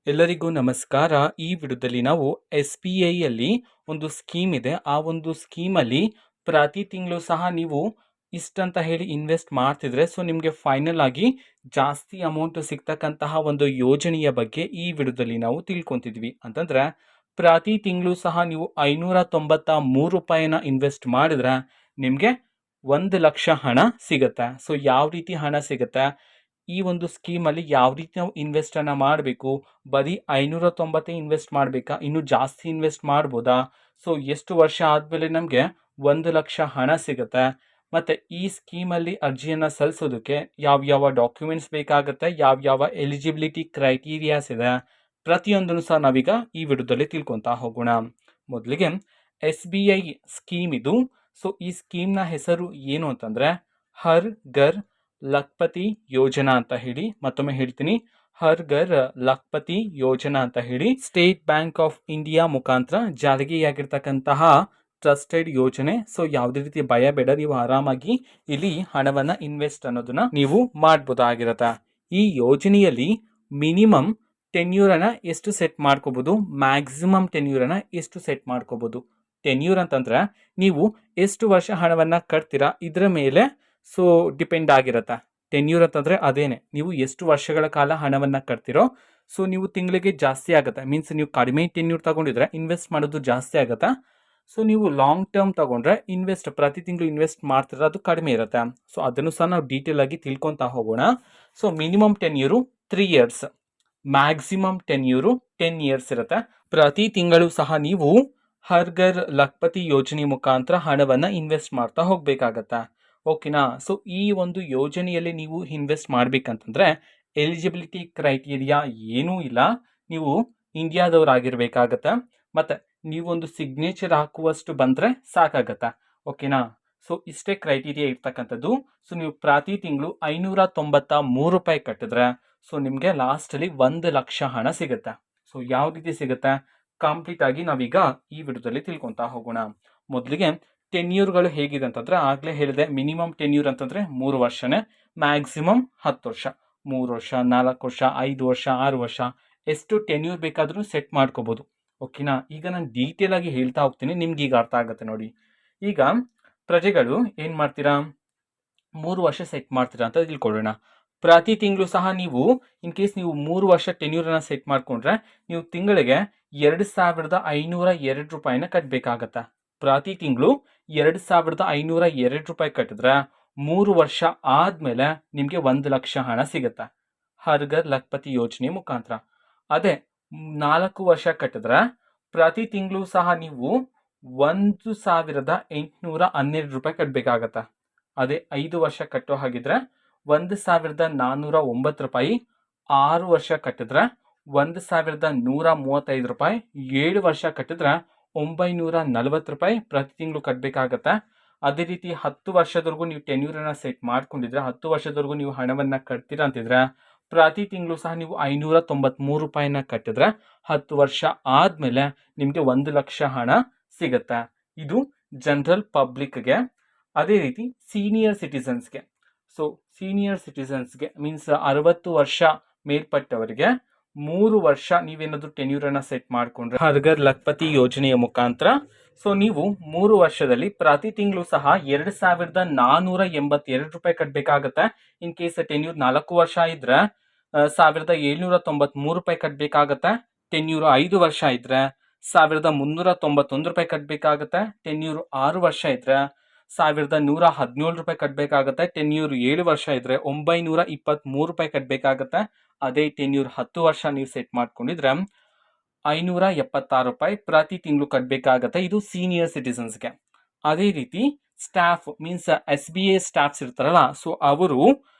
ಎಲ್ಲರಿಗೂ ನಮಸ್ಕಾರ. ಈ ವಿಡಿಯೋದಲ್ಲಿ ನಾವು SBIಯಲ್ಲಿ ಒಂದು ಸ್ಕೀಮ್ ಇದೆ. ಆ ಒಂದು ಸ್ಕೀಮಲ್ಲಿ ಪ್ರತಿ ತಿಂಗಳು ಸಹ ನೀವು ಇಷ್ಟಂತ ಹೇಳಿ ಇನ್ವೆಸ್ಟ್ ಮಾಡ್ತಿದ್ರೆ ನಿಮಗೆ ಫೈನಲ್ ಆಗಿ ಜಾಸ್ತಿ ಅಮೌಂಟ್ ಸಿಗ್ತಕ್ಕಂತಹ ಒಂದು ಯೋಜನೆಯ ಬಗ್ಗೆ ಈ ವಿಡಿಯೋದಲ್ಲಿ ನಾವು ತಿಳ್ಕೊಂತಿದ್ವಿ. ಅಂತಂದ್ರೆ ಪ್ರತಿ ತಿಂಗಳು ಸಹ ನೀವು 593 ರೂಪಾಯಿನ ಇನ್ವೆಸ್ಟ್ ಮಾಡಿದ್ರೆ ನಿಮಗೆ 1,00,000 ಹಣ ಸಿಗುತ್ತೆ. ಯಾವ ರೀತಿ ಹಣ ಸಿಗುತ್ತೆ, ಈ ಒಂದು ಸ್ಕೀಮಲ್ಲಿ ಯಾವ ರೀತಿ ನಾವು ಇನ್ವೆಸ್ಟನ್ನು ಮಾಡಬೇಕು, ಬರೀ 590 ಇನ್ವೆಸ್ಟ್ ಮಾಡಬೇಕಾ, ಇನ್ನೂ ಜಾಸ್ತಿ ಇನ್ವೆಸ್ಟ್ ಮಾಡ್ಬೋದಾ, ಎಷ್ಟು ವರ್ಷ ಆದಮೇಲೆ ನಮಗೆ 1,00,000 ಹಣ ಸಿಗುತ್ತೆ, ಮತ್ತು ಈ ಸ್ಕೀಮಲ್ಲಿ ಅರ್ಜಿಯನ್ನು ಸಲ್ಲಿಸೋದಕ್ಕೆ ಯಾವ್ಯಾವ ಡಾಕ್ಯುಮೆಂಟ್ಸ್ ಬೇಕಾಗುತ್ತೆ, ಯಾವ್ಯಾವ ಎಲಿಜಿಬಿಲಿಟಿ ಕ್ರೈಟೀರಿಯಾಸ್ ಇದೆ, ಪ್ರತಿಯೊಂದನ್ನು ಸಹ ನಾವೀಗ ಈ ವಿಡಿಯೋದಲ್ಲಿ ತಿಳ್ಕೊತಾ ಹೋಗೋಣ. ಮೊದಲಿಗೆ SBI ಸ್ಕೀಮ್ ಇದು. ಈ ಸ್ಕೀಮ್ನ ಹೆಸರು ಏನು ಅಂತಂದರೆ ಹರ್ ಘರ್ ಲಖ್ಪತಿ ಯೋಜನಾ ಅಂತ ಹೇಳಿ. ಮತ್ತೊಮ್ಮೆ ಹೇಳ್ತೀನಿ, ಹರ್ ಘರ್ ಲಖ್ಪತಿ ಯೋಜನಾ ಅಂತ ಹೇಳಿ ಸ್ಟೇಟ್ ಬ್ಯಾಂಕ್ ಆಫ್ ಇಂಡಿಯಾ ಮುಖಾಂತರ ಜಾರಿಗೆಯಾಗಿರ್ತಕ್ಕಂತಹ ಟ್ರಸ್ಟೆಡ್ ಯೋಜನೆ. ಯಾವುದೇ ರೀತಿ ಭಯ ಬೇಡ, ನೀವು ಆರಾಮಾಗಿ ಇಲ್ಲಿ ಹಣವನ್ನ ಇನ್ವೆಸ್ಟ್ ಅನ್ನೋದನ್ನ ನೀವು ಮಾಡ್ಬೋದಾಗಿರತ್ತೆ. ಈ ಯೋಜನೆಯಲ್ಲಿ ಮಿನಿಮಮ್ ಟೆನ್ಯೂರನ್ನ ಎಷ್ಟು ಸೆಟ್ ಮಾಡ್ಕೋಬಹುದು, ಮ್ಯಾಕ್ಸಿಮಮ್ ಟೆನ್ಯೂರನ್ನ ಎಷ್ಟು ಸೆಟ್ ಮಾಡ್ಕೋಬಹುದು. ಟೆನ್ಯೂರ್ ಅಂತಂದ್ರೆ ನೀವು ಎಷ್ಟು ವರ್ಷ ಹಣವನ್ನ ಕಟ್ತೀರಾ ಇದರ ಮೇಲೆ ಡಿಪೆಂಡ್ ಆಗಿರತ್ತೆ. ಟೆನ್ಯೂರ್ ಅಂತಂದ್ರೆ ಅದೇನೆ, ನೀವು ಎಷ್ಟು ವರ್ಷಗಳ ಕಾಲ ಹಣವನ್ನ ಕಟ್ತಿರೋ ನೀವು ತಿಂಗಳಿಗೆ ಜಾಸ್ತಿ ಆಗುತ್ತೆ. ಮೀನ್ಸ್ ನೀವು ಕಡಿಮೆ ಟೆನ್ಯೂರ್ ತಗೊಂಡಿದ್ರೆ ಇನ್ವೆಸ್ಟ್ ಮಾಡೋದು ಜಾಸ್ತಿ ಆಗುತ್ತೆ. ನೀವು ಲಾಂಗ್ ಟರ್ಮ್ ತಗೊಂಡ್ರೆ ಪ್ರತಿ ತಿಂಗಳು ಇನ್ವೆಸ್ಟ್ ಮಾಡ್ತಿದ್ರೆ ಅದು ಕಡಿಮೆ ಇರುತ್ತೆ. ಅದನ್ನು ಸಹ ನಾವು ಡೀಟೇಲ್ ಆಗಿ ತಿಳ್ಕೊಂತಾ ಹೋಗೋಣ. Minimum tenure 3 years, maximum tenure 10 years ಇರುತ್ತೆ. ಪ್ರತಿ ತಿಂಗಳು ಸಹ ನೀವು ಹರ್ ಘರ್ ಲಖ್ಪತಿ ಯೋಜನೆ ಮುಖಾಂತರ ಹಣವನ್ನ ಇನ್ವೆಸ್ಟ್ ಮಾಡ್ತಾ ಹೋಗ್ಬೇಕಾಗತ್ತೆ. ಓಕೆನಾ? ಈ ಒಂದು ಯೋಜನೆಯಲ್ಲಿ ನೀವು ಇನ್ವೆಸ್ಟ್ ಮಾಡ್ಬೇಕಂತಂದ್ರೆ ಎಲಿಜಿಬಿಲಿಟಿ ಕ್ರೈಟೀರಿಯಾ ಏನೂ ಇಲ್ಲ. ನೀವು ಇಂಡಿಯಾದವರಾಗಿರ್ಬೇಕಾಗತ್ತೆ, ಮತ್ತೆ ನೀವೊಂದು ಸಿಗ್ನೇಚರ್ ಹಾಕುವಷ್ಟು ಬಂದ್ರೆ ಸಾಕಾಗತ್ತೆ. ಓಕೆನಾ? ಇಷ್ಟೇ ಕ್ರೈಟೀರಿಯಾ ಇರ್ತಕ್ಕಂಥದ್ದು. ನೀವು ಪ್ರತಿ ತಿಂಗಳು 593 ರೂಪಾಯಿ ಕಟ್ಟಿದ್ರೆ ನಿಮಗೆ ಲಾಸ್ಟಲ್ಲಿ 1,00,000 ಹಣ ಸಿಗುತ್ತೆ. ಯಾವ ರೀತಿ ಸಿಗುತ್ತೆ ಕಂಪ್ಲೀಟ್ ಆಗಿ ನಾವೀಗ ಈ ವಿಡಿಯೋದಲ್ಲಿ ತಿಳ್ಕೊತಾ ಹೋಗೋಣ. ಮೊದಲಿಗೆ ಟೆನ್ಯೂರ್ಗಳು ಹೇಗಿದೆ ಅಂತಂದ್ರೆ, ಆಗ್ಲೇ ಹೇಳಿದೆ, ಮಿನಿಮಮ್ ಟೆನ್ಯೂರ್ ಅಂತಂದ್ರೆ 3 ವರ್ಷನೇ, ಮ್ಯಾಕ್ಸಿಮಮ್ 10 ವರ್ಷ. 3 ವರ್ಷ, 4 ವರ್ಷ, 5 ವರ್ಷ, 6 ವರ್ಷ, ಎಷ್ಟು ಟೆನ್ಯೂರ್ ಬೇಕಾದ್ರೂ ಸೆಟ್ ಮಾಡ್ಕೋಬಹುದು. ಓಕೆನಾ? ಈಗ ನಾನು ಡೀಟೇಲ್ ಆಗಿ ಹೇಳ್ತಾ ಹೋಗ್ತೀನಿ, ನಿಮ್ಗೆ ಈಗ ಅರ್ಥ ಆಗುತ್ತೆ ನೋಡಿ. ಈಗ ಪ್ರಜೆಗಳು ಏನ್ ಮಾಡ್ತೀರಾ, 3 ವರ್ಷ ಸೆಟ್ ಮಾಡ್ತೀರಾ ಅಂತ ತಿಳ್ಕೊಳ್ಳೋಣ. ಪ್ರತಿ ತಿಂಗಳು ಸಹ ನೀವು ಇನ್ ಕೇಸ್ ನೀವು 3 ವರ್ಷ ಟೆನ್ಯೂರನ್ನ ಸೆಟ್ ಮಾಡ್ಕೊಂಡ್ರೆ ನೀವು ತಿಂಗಳಿಗೆ 2,502 ರೂಪಾಯಿನ ಕಟ್ಟಬೇಕಾಗತ್ತೆ. ಪ್ರತಿ ತಿಂಗಳು 2,502 ರೂಪಾಯಿ ಕಟ್ಟಿದ್ರೆ 3 ವರ್ಷ ಆದ್ಮೇಲೆ ನಿಮ್ಗೆ 1,00,000 ಹಣ ಸಿಗುತ್ತೆ ಹರ್ ಘರ್ ಲಖ್ಪತಿ ಯೋಜನೆ ಮುಖಾಂತರ. ಅದೇ 4 ವರ್ಷ ಕಟ್ಟಿದ್ರೆ ಪ್ರತಿ ತಿಂಗಳು ಸಹ ನೀವು 1,812 ರೂಪಾಯಿ ಕಟ್ಟಬೇಕಾಗತ್ತೆ. ಅದೇ 5 ವರ್ಷ ಕಟ್ಟೋ ಹಾಗಿದ್ರೆ 1,409 ರೂಪಾಯಿ. 6 ವರ್ಷ ಕಟ್ಟಿದ್ರೆ 1,135 ರೂಪಾಯಿ. 7 ವರ್ಷ ಕಟ್ಟಿದ್ರೆ 940 ರೂಪಾಯಿ ಪ್ರತಿ ತಿಂಗಳು ಕಟ್ಟಬೇಕಾಗತ್ತೆ. ಅದೇ ರೀತಿ 10 ವರ್ಷದವರೆಗೂ ನೀವು ಟೆನ್ಯೂರನ್ನ ಸೆಟ್ ಮಾಡ್ಕೊಂಡಿದ್ರೆ, 10 ವರ್ಷದವರೆಗೂ ನೀವು ಹಣವನ್ನ ಕಟ್ತೀರಾ ಅಂತಿದ್ರೆ ಪ್ರತಿ ತಿಂಗಳು ಸಹ ನೀವು 593 ರೂಪಾಯಿನ ಕಟ್ಟಿದ್ರೆ 10 ವರ್ಷ ಆದ್ಮೇಲೆ ನಿಮ್ಗೆ 1,00,000 ಹಣ ಸಿಗತ್ತೆ. ಇದು ಜನರಲ್ ಪಬ್ಲಿಕ್ಗೆ. ಅದೇ ರೀತಿ ಸೀನಿಯರ್ ಸಿಟಿಸನ್ಸ್ಗೆ. ಸೀನಿಯರ್ ಸಿಟಿಸನ್ಸ್ಗೆ ಮೀನ್ಸ್ 60 ವರ್ಷ ಮೇಲ್ಪಟ್ಟವರಿಗೆ 3 ವರ್ಷ ನೀವೇನಾದ್ರೂ ಟೆನ್ಯೂರನ್ನ ಸೆಟ್ ಮಾಡ್ಕೊಂಡ್ರೆ ಹರ್ ಘರ್ ಲಖ್ಪತಿ ಯೋಜನೆಯ ಮುಖಾಂತರ ನೀವು 3 ವರ್ಷದಲ್ಲಿ ಪ್ರತಿ ತಿಂಗಳು ಸಹ 2,482 ರೂಪಾಯಿ ಕಟ್ಟಬೇಕಾಗತ್ತೆ. ಇನ್ ಕೇಸ್ ಟೆನ್ಯೂರ್ 4 ವರ್ಷ ಇದ್ರೆ 1,793 ರೂಪಾಯಿ ಕಟ್ಟಬೇಕಾಗತ್ತೆ. ಟೆನ್ಯೂರ್ 5 ವರ್ಷ ಇದ್ರೆ 1,391 ರೂಪಾಯಿ ಕಟ್ಟಬೇಕಾಗತ್ತೆ. ಟೆನ್ಯೂರ್ 6 ವರ್ಷ ಇದ್ರೆ 1,117 ರೂಪಾಯಿ ಕಟ್ಟಬೇಕಾಗತ್ತೆ. ಟೆನ್ಯೂರ್ 7 ವರ್ಷ ಇದ್ರೆ 923 ರೂಪಾಯಿ ಕಟ್ಟಬೇಕಾಗತ್ತೆ. ಅದೇ ಟೆನ್ಯೂರ್ 10 ವರ್ಷ ನೀವು ಸೆಟ್ ಮಾಡ್ಕೊಂಡಿದ್ರೆ 576 ರೂಪಾಯಿ ಪ್ರತಿ ತಿಂಗಳು ಕಟ್ಟಬೇಕಾಗತ್ತೆ. ಇದು ಸೀನಿಯರ್ ಸಿಟಿಸನ್ಸ್ಗೆ. ಅದೇ ರೀತಿ ಸ್ಟಾಫ್ ಮೀನ್ಸ್ SBI ಸ್ಟಾಫ್ಸ್ ಇರ್ತಾರಲ್ಲ, ಅವರು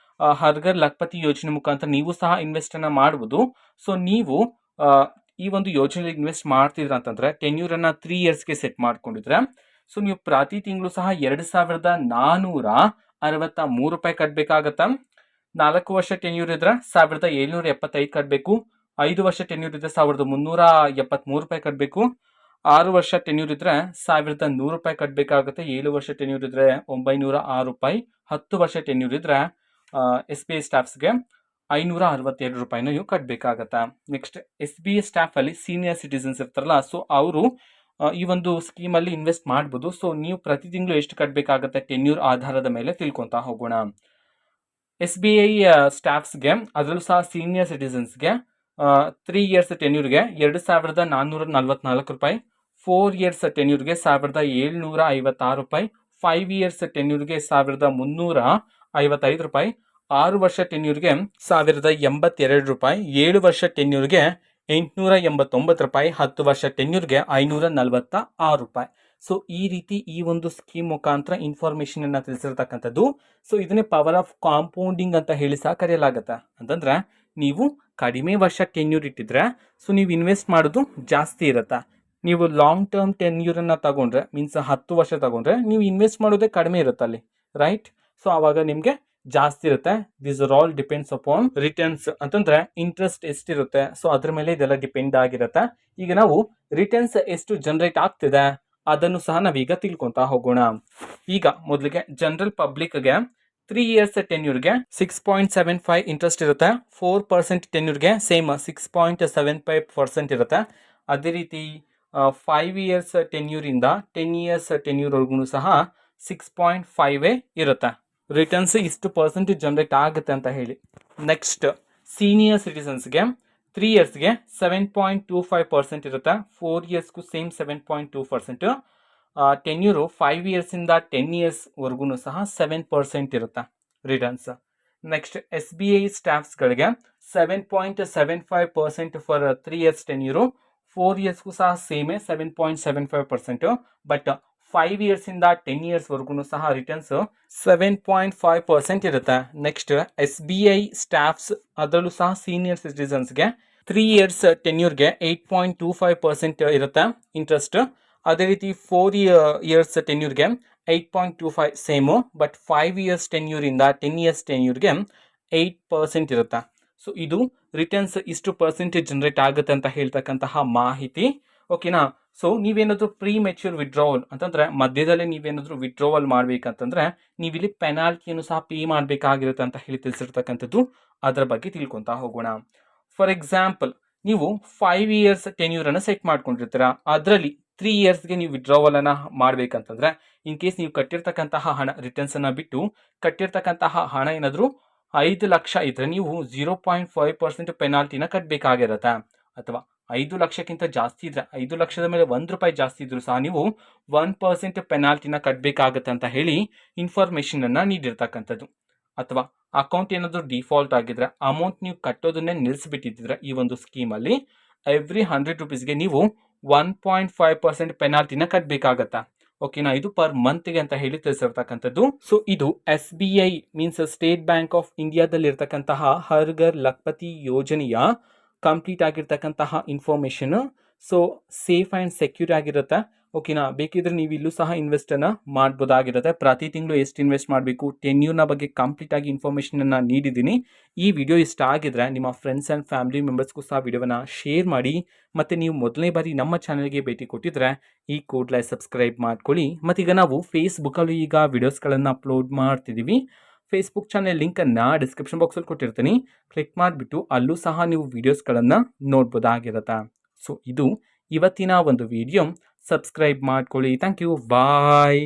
ಹರ್ ಘರ್ ಲಖ್ಪತಿ ಯೋಜನೆ ಮುಖಾಂತರ ನೀವು ಸಹ ಇನ್ವೆಸ್ಟ್ ಅನ್ನ ಮಾಡಬಹುದು. ನೀವು ಈ ಒಂದು ಯೋಜನೆಯಲ್ಲಿ ಇನ್ವೆಸ್ಟ್ ಮಾಡ್ತಿದ್ರ ಅಂತಂದ್ರೆ ಟೆನ್ಯೂರನ್ನ 3 ಇಯರ್ಸ್ಗೆ ಸೆಟ್ ಮಾಡ್ಕೊಂಡಿದ್ರೆ ನೀವು ಪ್ರತಿ ತಿಂಗಳು ಸಹ 2,463 ರೂಪಾಯಿ ಕಟ್ಟಬೇಕಾಗತ್ತೆ. 4 ವರ್ಷ ಟೆನ್ಯೂರ್ ಇದ್ರೆ 1,775 ಕಟ್ಟಬೇಕು. 5 ವರ್ಷ ಟೆನ್ಯೂರ್ ಇದ್ರೆ 1,373 ರೂಪಾಯಿ ಕಟ್ಟಬೇಕು. 6 ವರ್ಷ ಟೆನ್ಯೂರ್ ಇದ್ರೆ 1,100 ರೂಪಾಯಿ ಕಟ್ಟಬೇಕಾಗುತ್ತೆ. 7 ವರ್ಷ ಟೆನ್ಯೂರ್ ಇದ್ರೆ 906 ರೂಪಾಯಿ. 10 ವರ್ಷ ಟೆನ್ಯೂರ್ ಇದ್ರೆ SBI ಸ್ಟಾಫ್ಸ್ಗೆ 562 ರೂಪಾಯಿನ ನೀವು ಕಟ್ಟಬೇಕಾಗತ್ತೆ. ನೆಕ್ಸ್ಟ್ SBI ಸ್ಟಾಫಲ್ಲಿ ಸೀನಿಯರ್ ಸಿಟಿಸನ್ಸ್ ಇರ್ತಾರಲ್ಲ, ಸೊ ಅವರು ಈ ಒಂದು ಸ್ಕೀಮಲ್ಲಿ ಇನ್ವೆಸ್ಟ್ ಮಾಡ್ಬೋದು. ಸೊ ನೀವು ಪ್ರತಿ ತಿಂಗಳು ಎಷ್ಟು ಕಟ್ಟಬೇಕಾಗತ್ತೆ ಟೆನ್ಯೂರ್ ಆಧಾರದ ಮೇಲೆ ತಿಳ್ಕೊತಾ ಹೋಗೋಣ. SBI ಸ್ಟಾಫ್ಸ್ಗೆ, ಅದರಲ್ಲೂ ಸಹ ಸೀನಿಯರ್ ಸಿಟಿಸನ್ಸ್ಗೆ 3 ಇಯರ್ಸ್ ಟೆನ್ಯೂರ್ಗೆ 2444 ರೂಪಾಯಿ, 4 ಇಯರ್ಸ್ ಟೆನ್ಯೂರ್ಗೆ 1756 ರೂಪಾಯಿ, 5 ಇಯರ್ಸ್ ಟೆನ್ಯೂರ್ಗೆ 1355 ರೂಪಾಯಿ, 6 ವರ್ಷ ಟೆನ್ಯೂರ್ಗೆ 1082 ರೂಪಾಯಿ, 7 ವರ್ಷ ಟೆನ್ಯೂರ್ಗೆ 889 ರೂಪಾಯಿ, 10 ವರ್ಷ ಟೆನ್ಯೂರ್ಗೆ 546 ರೂಪಾಯಿ. ಸೊ ಈ ರೀತಿ ಈ ಒಂದು ಸ್ಕೀಮ್ ಮುಖಾಂತರ ಇನ್ಫಾರ್ಮೇಶನ್ ಅನ್ನ ತಿಳಿಸಿರ್ತಕ್ಕಂಥದ್ದು. ಸೊ ಇದನ್ನೇ ಪವರ್ ಆಫ್ ಕಾಂಪೌಂಡಿಂಗ್ ಅಂತ ಹೇಳಿ ಸಹ ಕರೆಯಲಾಗತ್ತೆ. ಅಂತಂದ್ರೆ ನೀವು ಕಡಿಮೆ ವರ್ಷ ಟೆನ್ಯೂರ್ ಇಟ್ಟಿದ್ರೆ ಸೊ ನೀವು ಇನ್ವೆಸ್ಟ್ ಮಾಡೋದು ಜಾಸ್ತಿ ಇರುತ್ತೆ. ನೀವು ಲಾಂಗ್ ಟರ್ಮ್ ಟೆನ್ಯೂರ್ ಅನ್ನ ತಗೊಂಡ್ರೆ, ಮೀನ್ಸ್ 10 ವರ್ಷ ತಗೊಂಡ್ರೆ ನೀವು ಇನ್ವೆಸ್ಟ್ ಮಾಡೋದೇ ಕಡಿಮೆ ಇರುತ್ತೆ ಅಲ್ಲಿ, ರೈಟ್? ಸೊ ಅವಾಗ ನಿಮಗೆ ಜಾಸ್ತಿ ಇರುತ್ತೆ. This are all depends upon returns. ಅಂತಂದ್ರೆ ಇಂಟ್ರೆಸ್ಟ್ ಎಷ್ಟಿರುತ್ತೆ, ಸೊ ಅದ್ರ ಮೇಲೆ ಇದೆಲ್ಲ ಡಿಪೆಂಡ್ ಆಗಿರುತ್ತೆ. ಈಗ ನಾವು ರಿಟರ್ನ್ಸ್ ಎಷ್ಟು ಜನರೇಟ್ ಆಗ್ತಿದೆ ಅದನ್ನು ಸಹ ನಾವೀಗ ತಿಳ್ಕೊಂತಾ ಹೋಗೋಣ. ಈಗ ಮೊದಲಿಗೆ ಜನರಲ್ ಪಬ್ಲಿಕ್ಗೆ 3 ಇಯರ್ಸ್ ಟೆನ್ಯೂರ್ಗೆ 6.75 ಇಂಟ್ರೆಸ್ಟ್ ಇರುತ್ತೆ. 4% ಟೆನ್ಯೂರ್ಗೆ ಸೇಮ್ 6.75% ಇರುತ್ತೆ. ಅದೇ ರೀತಿ 5 ಇಯರ್ಸ್ ಟೆನ್ಯೂರಿಂದ 10 ಇಯರ್ಸ್ ಟೆನ್ಯೂರ್ವರೆಗೂ ಸಹ 6.5 ಇರುತ್ತೆ. ರಿಟರ್ನ್ಸ್ ಇಷ್ಟು ಪರ್ಸೆಂಟೇಜ್ ಜನರೇಟ್ ಆಗುತ್ತೆ ಅಂತ ಹೇಳಿ. ನೆಕ್ಸ್ಟ್ ಸೀನಿಯರ್ ಸಿಟಿಸನ್ಸ್ಗೆ 3 ಇಯರ್ಸ್ಗೆ 7.25% ಇರುತ್ತೆ. 4 ಇಯರ್ಸ್ಗೂ ಸೇಮ್ 7.2%. ಟೆನ್ಯೂರು 5 ಇಯರ್ಸಿಂದ 10 ಇಯರ್ಸ್ವರೆಗೂ ಸಹ 7% ಇರುತ್ತೆ ರಿಟರ್ನ್ಸ್. ನೆಕ್ಸ್ಟ್ SBI ಸ್ಟಾಫ್ಸ್ಗಳಿಗೆ 7.75% ಫಾರ್ 3 ಇಯರ್ಸ್ ಟೆನ್ಯೂರು, 4 ಇಯರ್ಸ್ಗೂ ಸಹ ಸೇಮೇ 7.75%. ಬಟ್ 5 ಇಯರ್ಸಿಂದ 10 ಇಯರ್ಸ್ವರೆಗೂ ಸಹ ರಿಟರ್ನ್ಸ್ 7.5% ಇರುತ್ತೆ. ನೆಕ್ಸ್ಟ್ SBI ಸ್ಟಾಫ್ಸ್, ಅದರಲ್ಲೂ ಸಹ ಸೀನಿಯರ್ ಸಿಟಿಸನ್ಸ್ಗೆ 3 ಇಯರ್ಸ್ ಟೆನ್ಯೂರ್ಗೆ 8.25% ಇರುತ್ತೆ ಇಂಟ್ರೆಸ್ಟ್. ಅದೇ ರೀತಿ 4 ಇಯರ್ಸ್ ಟೆನ್ಯೂರ್ಗೆ 8.25 ಸೇಮು. ಬಟ್ 5 ಇಯರ್ಸ್ ಟೆನ್ಯೂರಿಂದ 10 ಇಯರ್ಸ್ ಟೆನ್ಯೂರ್ಗೆ 8% ಇರುತ್ತೆ. ಸೊ ಇದು ರಿಟರ್ನ್ಸ್ ಇಷ್ಟು ಪರ್ಸೆಂಟೇಜ್ ಜನರೇಟ್ ಆಗುತ್ತೆ ಅಂತ ಹೇಳ್ತಕ್ಕಂತಹ ಮಾಹಿತಿ, ಓಕೆನಾ? ಸೊ ನೀವೇನಾದರೂ ಪ್ರೀ ಮೆಚ್ಯೂರ್ ವಿಡ್ರಾವಲ್ ಅಂತಂದ್ರೆ ಮಧ್ಯದಲ್ಲೇ ನೀವೇನಾದರೂ ವಿಡ್ರಾವಲ್ ಮಾಡ್ಬೇಕಂತಂದ್ರೆ ನೀವಿಲ್ಲಿ ಪೆನಾಲ್ಟಿಯನ್ನು ಸಹ ಪೇ ಮಾಡಬೇಕಾಗಿರುತ್ತೆ ಅಂತ ಹೇಳಿ ತಿಳಿಸಿರ್ತಕ್ಕಂಥದ್ದು. ಅದರ ಬಗ್ಗೆ ತಿಳ್ಕೊತಾ ಹೋಗೋಣ. ಫಾರ್ ಎಕ್ಸಾಂಪಲ್, ನೀವು 5 ಇಯರ್ಸ್ ಟೆನ್ಯೂರ್ ಅನ್ನು ಸೆಟ್ ಮಾಡ್ಕೊಂಡಿರ್ತೀರಾ. ಅದರಲ್ಲಿ 3 ಇಯರ್ಸ್ಗೆ ನೀವು ವಿಡ್ರಾವಲ್ ಅನ್ನ ಮಾಡ್ಬೇಕಂತಂದ್ರೆ, ಇನ್ ಕೇಸ್ ನೀವು ಕಟ್ಟಿರ್ತಕ್ಕಂತಹ ಹಣ ರಿಟರ್ನ್ಸ್ ಅನ್ನ ಬಿಟ್ಟು ಕಟ್ಟಿರ್ತಕ್ಕಂತಹ ಹಣ ಏನಾದರೂ 5 ಲಕ್ಷ ಇದ್ರೆ ನೀವು 0.5% ಪೆನಾಲ್ಟಿನ ಕಟ್ಟಬೇಕಾಗಿರುತ್ತೆ. ಅಥವಾ 5 ಲಕ್ಷಕ್ಕಿಂತ ಜಾಸ್ತಿ ಇದ್ರೆ, 5 ಲಕ್ಷದ ಮೇಲೆ 1 ರೂಪಾಯಿ ಜಾಸ್ತಿ ಇದ್ರೂ ಸಹ ನೀವು 1% ಪೆನಾಲ್ಟಿನ ಕಟ್ಟಬೇಕಾಗತ್ತೆ ಅಂತ ಹೇಳಿ ಇನ್ಫಾರ್ಮೇಶನ್ ಅನ್ನ ನೀಡಿರ್ತಕ್ಕಂಥದ್ದು. ಅಥವಾ ಅಕೌಂಟ್ ಏನಾದರೂ ಡಿಫಾಲ್ಟ್ ಆಗಿದ್ರೆ, ಅಮೌಂಟ್ ನೀವು ಕಟ್ಟೋದನ್ನೇ ನಿಲ್ಲಿಸ್ಬಿಟ್ಟಿದ್ರೆ ಈ ಒಂದು ಸ್ಕೀಮಲ್ಲಿ ಎವ್ರಿ 100 ರುಪೀಸ್ಗೆ ನೀವು 1.5% ಪೆನಾಲ್ಟಿನ ಕಟ್ಟಬೇಕಾಗತ್ತಾ, ಓಕೆನಾ? ಇದು ಪರ್ ಮಂತ್ಗೆ ಅಂತ ಹೇಳಿ ತಿಳಿಸಿರ್ತಕ್ಕಂಥದ್ದು. ಸೊ ಇದು SBI means state bank of ಇಂಡಿಯಾದಲ್ಲಿ ಇರ್ತಕ್ಕಂತಹ ಹರ್ ಘರ್ ಲಖಪತಿ ಯೋಜನೆಯ ಕಂಪ್ಲೀಟ್ ಆಗಿರ್ತಕ್ಕಂತಹ information. So safe and secure ಆಗಿರುತ್ತೆ, ಓಕೆನಾ? ಬೇಕಿದ್ರೆ ನೀವು ಇಲ್ಲೂ ಸಹ ಇನ್ವೆಸ್ಟ್ ಅನ್ನ ಮಾಡ್ಬೋದಾಗಿರುತ್ತೆ. ಪ್ರತಿ ತಿಂಗಳು ಎಷ್ಟು ಇನ್ವೆಸ್ಟ್ ಮಾಡಬೇಕು, ಟೆನ್ಯೂರ್ನ ಬಗ್ಗೆ ಕಂಪ್ಲೀಟ್ ಆಗಿ ಇನ್ಫಾರ್ಮೇಶನ್ ಅನ್ನ ನೀಡಿದ್ದೀನಿ. ಈ ವಿಡಿಯೋ ಇಷ್ಟ ಆಗಿದ್ರೆ ನಿಮ್ಮ ಫ್ರೆಂಡ್ಸ್ ಆ್ಯಂಡ್ ಫ್ಯಾಮಿಲಿ ಮೆಂಬರ್ಸ್ಗೂ ಸಹ ವಿಡಿಯೋನ ಶೇರ್ ಮಾಡಿ. ಮತ್ತು ನೀವು ಮೊದಲನೇ ಬಾರಿ ನಮ್ಮ ಚಾನಲ್ಗೆ ಭೇಟಿ ಕೊಟ್ಟಿದ್ರೆ ಈ ಕೂಡಲೇ ಸಬ್ಸ್ಕ್ರೈಬ್ ಮಾಡ್ಕೊಳ್ಳಿ. ಮತ್ತೀಗ ನಾವು ಫೇಸ್ಬುಕ್ಕಲ್ಲಿ ಈಗ ವಿಡಿಯೋಸ್ಗಳನ್ನು ಅಪ್ಲೋಡ್ ಮಾಡ್ತಿದ್ದೀವಿ. ಫೇಸ್ಬುಕ್ ಚಾನೆಲ್ ಲಿಂಕನ್ನು ಡಿಸ್ಕ್ರಿಪ್ಷನ್ ಬಾಕ್ಸಲ್ಲಿ ಕೊಟ್ಟಿರ್ತೀನಿ. ಕ್ಲಿಕ್ ಮಾಡಿಬಿಟ್ಟು ಅಲ್ಲೂ ಸಹ ನೀವು ವಿಡಿಯೋಸ್ಗಳನ್ನು ನೋಡ್ಬೋದಾಗಿರುತ್ತೆ. ಸೊ ಇದು ಇವತ್ತಿನ ಒಂದು ವಿಡಿಯೋ. ಸಬ್ಸ್ಕ್ರೈಬ್ ಮಾಡ್ಕೊಳ್ಳಿ. Thank you. ಬಾಯ್.